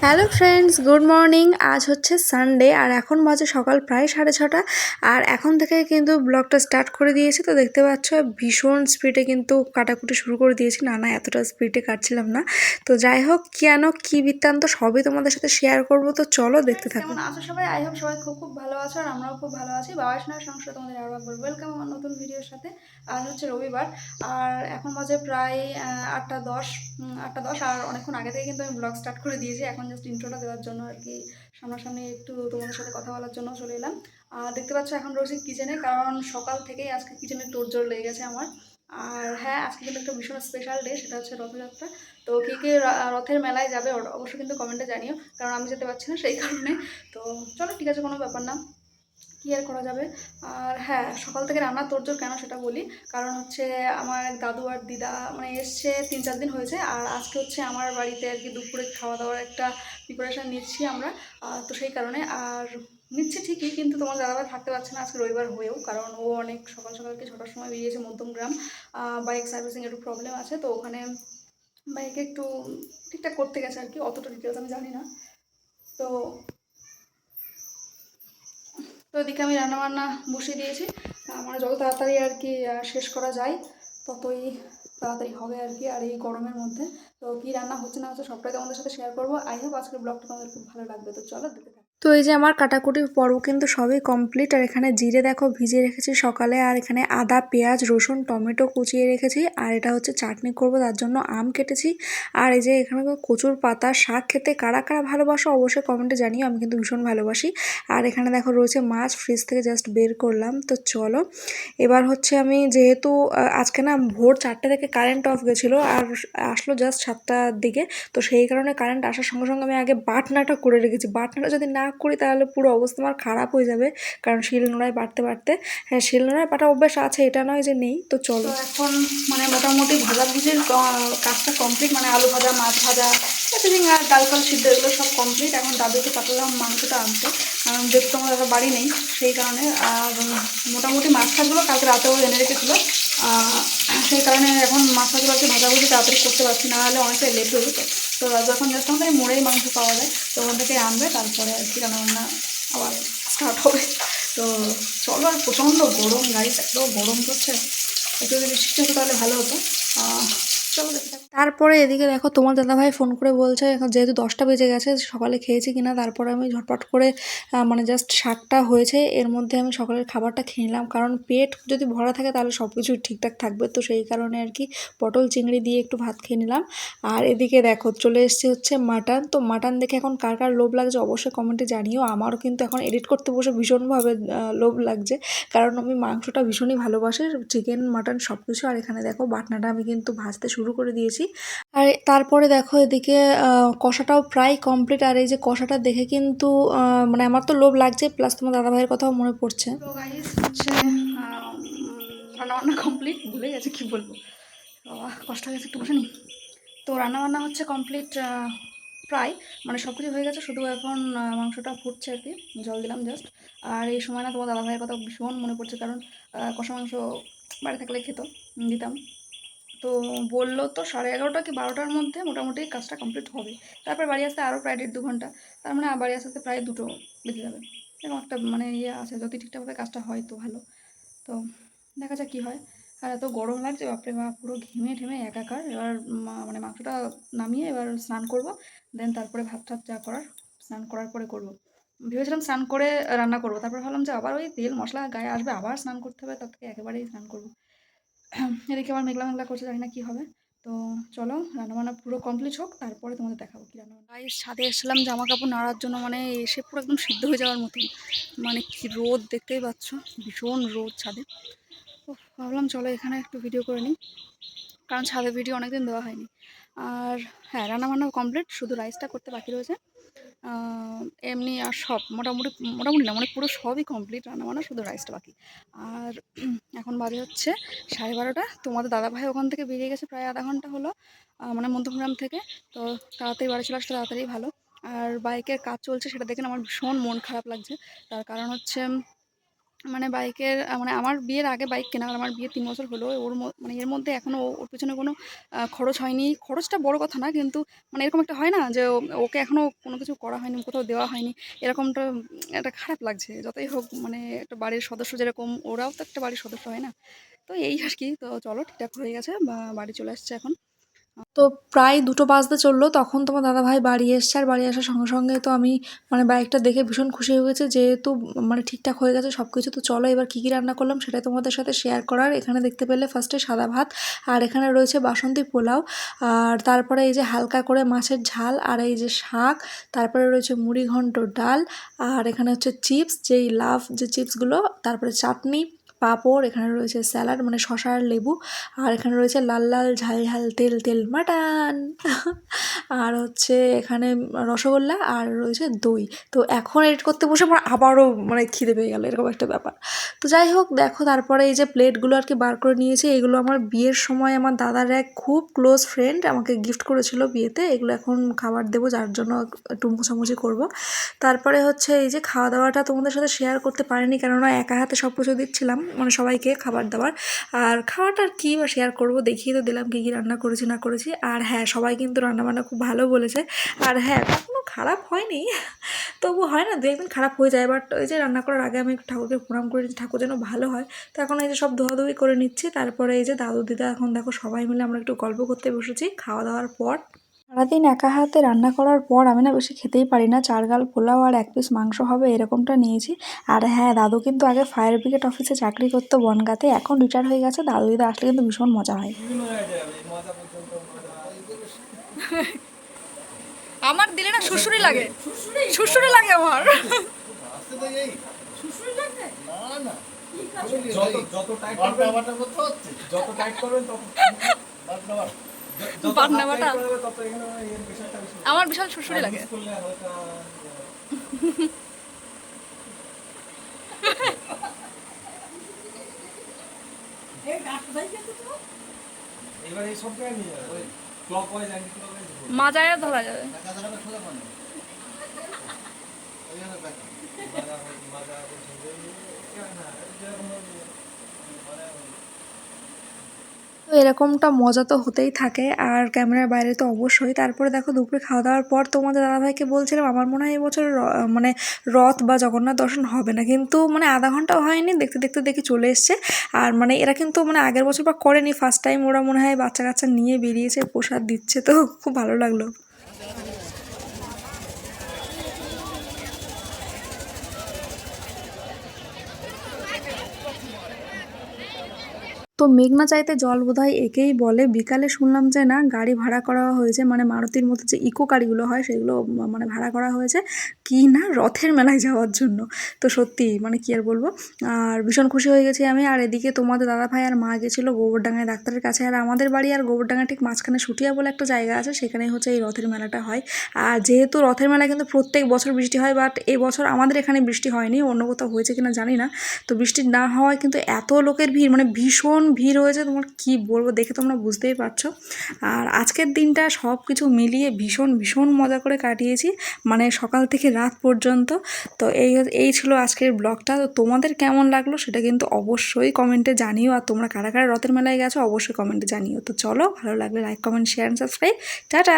Hello friends, good morning. আজ হচ্ছে Sunday আর এখন বাজে সকাল প্রায় 6:30। আর এখন থেকে কিন্তু ব্লগটা স্টার্ট করে দিয়েছি। তো দেখতে পাচ্ছ ভীষণ স্পিডে কিন্তু কাটাকুটি শুরু করে দিয়েছি। না এতটা স্পিডে কাটছিলাম না। তো যাই হোক, কেন কি বৃত্তান্ত সবই তোমাদের সাথে শেয়ার করব। তো চলো দেখতে থাকো। কেমন আছো সবাই? আই হোপ সবাই খুব ভালো আছো আর আমরাও খুব ভালো আছি। বাবা সোনার সংসারে তোমাদের আরো একবার ওয়েলকাম আমার নতুন ভিডিওর সাথে। আজ হচ্ছে রবিবার আর এখন বাজে প্রায় 8:10। 8:10 আর অনেকক্ষণ আগে থেকে কিন্তু আমি ব্লগ স্টার্ট করে দিয়েছি। এখন জাস্ট ইন্ট্রোটা দেওয়ার জন্য আর কি, সামনাসামনি একটু তোমাদের সাথে কথা বলার জন্য চলে এলাম। আর দেখতে পাচ্ছ এখন রয়েছে কিচেনে, কারণ সকাল থেকেই আজকে কিচেনে তোড়জোড় লেগে গেছে আমার। আর হ্যাঁ, আজকে কিন্তু একটা ভীষণ স্পেশাল ডে, সেটা হচ্ছে রথযাত্রা। তো কে রথের মেলায় যাবে অবশ্যই কিন্তু কমেন্টে জানিও, কারণ আমি যেতে পারছি না সেই কারণে। তো চলো ঠিক আছে, কোনো ব্যাপার না, কি আর করা যাবে। আর হ্যাঁ, সকাল থেকে রান্নার তোড়জোড় কেন সেটা বলি। কারণ হচ্ছে আমার দাদু আর দিদা মানে এসছে 3-4 দিন হয়েছে। আর আজকে হচ্ছে আমার বাড়িতে আর কি দুপুরে খাওয়া দাওয়ার একটা প্রিপারেশান নিচ্ছি আমরা। তো সেই কারণে আর নিচ্ছি ঠিকই, কিন্তু তোমার দাদাভাই থাকতে পারছে না আজকে রবিবার হয়েও, কারণ ও অনেক সকাল সকালকে 6টার সময় বেরিয়েছে মধ্যমগ্রাম। বাইক সার্ভিসিং একটু প্রবলেম আছে, তো ওখানে বাইকে একটু ঠিকঠাক করতে গেছে আর কি। অতটা ডিটেলস আমি জানি না। তো তো এদিকে আমি রান্নাবান্না বসিয়ে দিয়েছি। মানে যত তাড়াতাড়ি আর কি শেষ করা যায় ততই তাড়াতাড়ি হবে আর কি, আর এই গরমের মধ্যে। তো কী রান্না হচ্ছে না হচ্ছে সবটাই তোমাদের সাথে শেয়ার করবো। আই হোপ আজকের ব্লগটা তোমাদের খুব ভালো লাগবে। তো চলো দেখতে থাকো। তো এই যে আমার কাটাকুটির পর্ব কিন্তু সবই কমপ্লিট। আর এখানে জিরে দেখো ভিজিয়ে রেখেছি সকালে, আর এখানে আদা পেঁয়াজ রসুন টমেটো কুচিয়ে রেখেছি। আর এটা হচ্ছে চাটনি করব, তার জন্য আম কেটেছি। আর এই যে এখানে কচুর পাতা শাক খেতে কারা কারা ভালোবাসো অবশ্যই কমেন্টে জানিও, আমি কিন্তু ভীষণ ভালোবাসি। আর এখানে দেখো রয়েছে মাছ, ফ্রিজ থেকে জাস্ট বের করলাম। তো চলো এবার হচ্ছে আমি যেহেতু আজকে না ভোর 4টে থেকে কারেন্ট অফ গেছিলো আর আসলো জাস্ট 7টার দিকে। তো সেই কারণে কারেন্ট আসার সঙ্গে সঙ্গে আমি আগে বাটনাটা করে রেখেছি। বাটনাটা যদি না করি তাহলে পুরো অবস্থা আমার খারাপ হয়ে যাবে, কারণ শিলনোড়ায় বাটতে বাটতে। হ্যাঁ, শিলনোড়ায় বাটা অভ্যাস আছে, এটা নয় যে নেই। তো চলো এখন মানে মোটামুটি ভাজাভুজির কাজটা কমপ্লিট, মানে আলু ভাজা মাছ ভাজা আর ডাল ফাল সিদ্ধ এগুলো সব কমপ্লিট। এখন দাদুকে পাঠালাম মাংসটা আনতে, কারণ যেহেতু তোমার দাদা বাড়ি নেই সেই কারণে। আর মোটামুটি মাছ টাছগুলো কালকে রাতেও এনে রেখেছিলো, সেই কারণে এখন মাছ টাছগুলো আর কি ভাজাভুজি তাড়াতাড়ি করতে পারছি, না হলে অনেকটা লেট হয়ে যেত। তো যখন জাস্ট আমাদের মোড়েই মাংস পাওয়া যায় তো ওখান থেকে আনবে, তারপরে আর কি রান্নাবান্না আবার স্টার্ট হবে। তো চলো, আর প্রচণ্ড গরম, গাড়িতে এত গরম করছে। একটু যদি বৃষ্টি হতো তাহলে ভালো হতো। চলো দেখে থাকো। তারপরে এদিকে দেখো তোমার দাদাভাই ফোন করে বলছে এখন যেহেতু 10টা বেজে গেছে সকালে খেয়েছি কিনা। তারপরে আমি ঝটপট করে মানে জাস্ট শাকটা হয়েছে এর মধ্যে আমি সকালের খাবারটা খেয়ে নিলাম, কারণ পেট যদি ভরা থাকে তাহলে সব কিছু ঠিকঠাক থাকবে। তো সেই কারণে আর কি পটল চিংড়ি দিয়ে একটু ভাত খেয়ে নিলাম। আর এদিকে দেখো চলে এসছে হচ্ছে মাটন। তো মাটন দেখে এখন কার কার লোভ লাগছে অবশ্যই কমেন্টে জানিও। আমারও কিন্তু এখন এডিট করতে বসে ভীষণভাবে লোভ লাগছে, কারণ আমি মাংসটা ভীষণই ভালোবাসি, চিকেন মাটন সব কিছু। আর এখানে দেখো বাটনাটা আমি কিন্তু ভাজতে শুরু করে দিয়েছি। আর তারপরে দেখো এদিকে কষাটাও প্রায় কমপ্লিট। আর এই যে কষাটা দেখে কিন্তু মানে আমার তো লোভ লাগছে, প্লাস তোমার দাদাভাইয়ের কথাও মনে পড়ছে। তো গাইস হচ্ছে রান্নাবান্না কমপ্লিট, ভুলে গেছে কি বলবো, কষ্ট হয়ে গেছে একটু বসে নি। তো রান্নাবান্না হচ্ছে কমপ্লিট প্রায়, মানে সব কিছু হয়ে গেছে, শুধু এখন মাংসটা ফুটছে আর কি, জল দিলাম জাস্ট। আর এই সময় না তোমার দাদাভাইয়ের কথা ভীষণ মনে পড়ছে, কারণ কষা মাংস বাড়ি থাকলে খেত, দিতাম। তো বললো তো 11:30 কি 12টার মধ্যে মোটামুটি কাজটা কমপ্লিট হবে। তারপর বাড়ি আসতে আরও প্রায় 1.5-2 ঘন্টা, তার মানে বাড়ি আসতে আসতে প্রায় 2টো বেজে যাবে। এরকম একটা মানে ইয়ে আছে, যদি ঠিকঠাকভাবে কাজটা হয় তো ভালো। তো দেখা যাক কী হয়। আর এত গরম লাগছে বাপরে বাপ, পুরো ঘেমে ঠেমে একাকার। এবার মানে মাংসটা নামিয়ে এবার স্নান করব, দেন তারপরে ভাত টাত যা করার স্নান করার পরে করব। ভেবেছিলাম স্নান করে রান্না করবো, তারপর ভাবলাম যে আবার ওই তেল মশলা গায়ে আসবে, আবার স্নান করতে হবে, তার থেকে একেবারেই স্নান করবো। এদিকে আবার মেঘলা মেঘলা করছে, জানি না কী হবে। তো চলো রান্নাবান্না পুরো কমপ্লিট হোক, তারপরে তোমাদের দেখাবো কী রান্নাবান্না। গাইস ছাদে এসেছিলাম জামা কাপড় নাড়ার জন্য, মানে এসে পুরো একদম সিদ্ধ হয়ে যাওয়ার মতন, মানে কি রোদ দেখতেই পাচ্ছ, ভীষণ রোদ ছাদে। তো ভাবলাম চলো এখানে একটু ভিডিও করে নিই, কারণ ছাদে ভিডিও অনেকদিন দেওয়া হয়নি। আর হ্যাঁ, রান্নাবান্না কমপ্লিট, শুধু রাইসটা করতে বাকি রয়েছে। এমনি আর সব মোটামুটি মোটামুটি না মানে পুরো সবই কমপ্লিট, রান্নাবান্না শুধু রাইসটা বাকি। আর এখন বাজে হচ্ছে 12:30। তোমাদের দাদাভাই ওখান থেকে বেরিয়ে গেছে প্রায় আধা ঘন্টা হলো, মানে মধ্যমগ্রাম থেকে। তো তাড়াতাড়ি বাড়ি চলে আসলে তাড়াতাড়ি ভালো। আর বাইকের কাজ চলছে সেটা দেখে আমার ভীষণ মন খারাপ লাগছে। তার কারণ হচ্ছে মানে বাইকের মানে আমার বিয়ের আগে বাইক কেনা, আর আমার বিয়ের 3 বছর হলো। মানে এর মধ্যে এখনও ওর পেছনে কোনো খরচ হয়নি। খরচটা বড় কথা না, কিন্তু মানে এরকম একটা হয় না যে ওকে এখনও কোনো কিছু করা হয়নি, কোথাও দেওয়া হয়নি, এরকমটা একটা খারাপ লাগছে। যতই হোক মানে একটা বাড়ির সদস্য যেরকম, ওরাও তো একটা বাড়ির সদস্য, হয় না? তো এই আর কি। তো চলো, ঠিকঠাক হয়ে গেছে, বাড়ি চলে আসছে এখন। তো প্রায় 2টো বাজতে চললো, তখন তোমার দাদাভাই বাড়ি এসছে। আর বাড়ি আসার সঙ্গে সঙ্গে তো আমি মানে বাইকটা দেখে ভীষণ খুশি হয়ে গেছে, যেহেতু মানে ঠিকঠাক হয়ে গেছে সব কিছু। তো চলো এবার কী কী রান্না করলাম সেটাই তোমাদের সাথে শেয়ার করার। এখানে দেখতে পেলে ফার্স্টে সাদা ভাত, আর এখানে রয়েছে বাসন্তী পোলাও, আর তারপরে এই যে হালকা করে মাছের ঝাল, আর এই যে শাক, তারপরে রয়েছে মুড়ি ঘন্ট ডাল, আর এখানে হচ্ছে চিপস, যেই লাভ যে চিপসগুলো, তারপরে চাটনি, পাঁপড়, এখানে রয়েছে স্যালাড মানে শসা আর লেবু, আর এখানে রয়েছে লাল লাল ঝাল ঝাল তেল তেল মাটন আর হচ্ছে এখানে রসগোল্লা, আর রয়েছে দই। তো এখন এডিট করতে বসে আমার আবারও মানে খিদে পেয়ে গেল, এরকম একটা ব্যাপার। তো যাই হোক, দেখো তারপরে এই যে প্লেটগুলো আর কি বার করে নিয়েছি। এগুলো আমার বিয়ের সময় আমার দাদার এক খুব ক্লোজ ফ্রেন্ড আমাকে গিফট করেছিল বিয়েতে। এগুলো এখন খাবার দেবো, যার জন্য একটু মোছামুছি করবো। তারপরে হচ্ছে এই যে খাওয়া দাওয়াটা তোমাদের সাথে শেয়ার করতে পারিনি, কেননা একা হাতে সব কিছু দিচ্ছিলাম মানে সবাইকে খাবার দাবার। আর খাওয়াটার কী বা শেয়ার করবো, দেখিয়ে তো দিলাম কী কী রান্না করেছি না করেছি। আর হ্যাঁ, সবাই কিন্তু রান্নাবান্না খুব ভালো বলেছে। আর হ্যাঁ, কখনো খারাপ হয়নি, তবু হয় না দু একদিন খারাপ হয়ে যায়। বাট ওই যে রান্না করার আগে আমি একটু ঠাকুরকে প্রণাম করে ঠাকুর যেন ভালো হয়। তো এখন এই যে সব ধোয়াধুয়ি করে নিচ্ছি। তারপরে এই যে দাদু দিদা, এখন দেখো সবাই মিলে আমরা একটু গল্প করতে বসেছি খাওয়া দাওয়ার পর। সারাদিন একা হাতে রান্না করার পর আমি না বেশি খেতেই পারি না। 4 গাল পোলাও আর 1 পিস মাংস হবে এরকমটা নিয়েছি। আর হ্যাঁ, দাদু কিন্তু আগে ফায়ার ব্রিগেড অফিসে চাকরি করতো বনগাঁতে, এখন রিটায়ার হয়ে গেছে। দাদু দিদা আসলে কিন্তু ভীষণ মজা হয়। আমার দিলে না শুশুরি লাগে, শুশুরি লাগে আমার। আমার বিশাল শুশুরি লাগে। মাজায় ধরা যাবে। তো এরকমটা মজা তো হতেই থাকে, আর ক্যামেরার বাইরে তো অবশ্যই। তারপরে দেখো দুপুরে খাওয়া দাওয়ার পর তোমাদের দাদাভাইকে বলছিলাম আমার মনে হয় এবছর মানে রথ বা জগন্নাথ দর্শন হবে না, কিন্তু মানে আধা ঘন্টাও হয়নি, দেখতে দেখতে দেখি চলে এসছে। আর মানে এরা কিন্তু মানে আগের বছর বা করেনি, ফার্স্ট টাইম ওরা মনে হয় বাচ্চা কাচ্চা নিয়ে বেরিয়েছে, প্রসাদ দিচ্ছে, তো খুব ভালো লাগলো। তো মেঘনা চাইতে জল বোধহয় একেই বলে। বিকালে শুনলাম যে না, গাড়ি ভাড়া করা হয়েছে, মানে মারুতির মতো যে ইকো গাড়িগুলো হয় সেগুলো মানে ভাড়া করা হয়েছে কি না রথের মেলায় যাওয়ার জন্য। তো সত্যি মানে কি আর বলবো, আর ভীষণ খুশি হয়ে গেছি আমি। আর এদিকে তোমাদের দাদাভাই আর মা গেছিলো গোবরডাঙ্গায় ডাক্তারের কাছে। আর আমাদের বাড়ি আর গোবরডাঙ্গা ঠিক মাঝখানে সুটিয়া বলে একটা জায়গা আছে, সেখানেই হচ্ছে এই রথের মেলাটা হয়। আর যেহেতু রথের মেলায় কিন্তু প্রত্যেক বছর বৃষ্টি হয়, বাট এবছর আমাদের এখানে বৃষ্টি হয়নি, অন্য কোথাও হয়েছে কিনা জানি না। তো বৃষ্টি না হওয়ায় কিন্তু এত লোকের ভিড়, মানে ভীষণ ভিড় হয়েছে, তোমার কি বলবো, দেখে তোমরা বুঝতেই পারছো। আর আজকের দিনটা সব কিছু মিলিয়ে ভীষণ ভীষণ মজা করে কাটিয়েছি, মানে সকাল থেকে রাত পর্যন্ত। তো এই ছিল আজকের ব্লগটা। তো তোমাদের কেমন লাগলো সেটা কিন্তু অবশ্যই কমেন্টে জানিও, আর তোমরা কারা কারা রথের মেলায় গেছো অবশ্যই কমেন্টে জানিও। তো চলো, ভালো লাগলে like comment share and subscribe. Tata.